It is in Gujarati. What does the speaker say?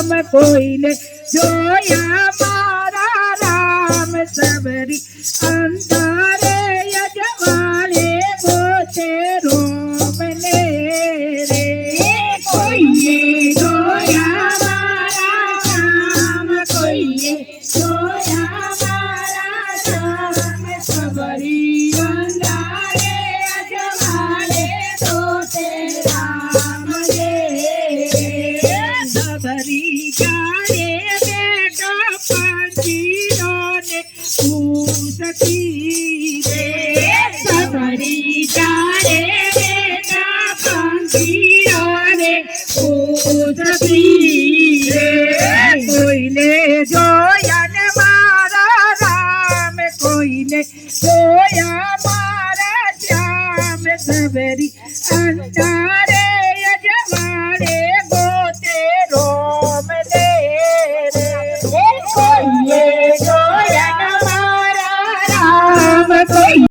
કોઈને જોયા મારા રામ સબરી અંધારે યજવાળે ગોતે રોમને રે કોઈએ જોયા મારા રામ કોઈએ જોયા મારા રામ સબરી અંધારે યજવાળે ગોતે રામ રે સબરી જાણે બેટા પાંચીઓને પૂછતી રે સબરી જાણે બેટા પાંચીઓને પૂછતી રે કોઈને જોયા ને મારા રામ કોઈને જોયા મારા શ્યામ સબરી અંધારે યજવાળે ગોતે રોમ દે રે કોઈએ જોયા મારા રામ કોઈ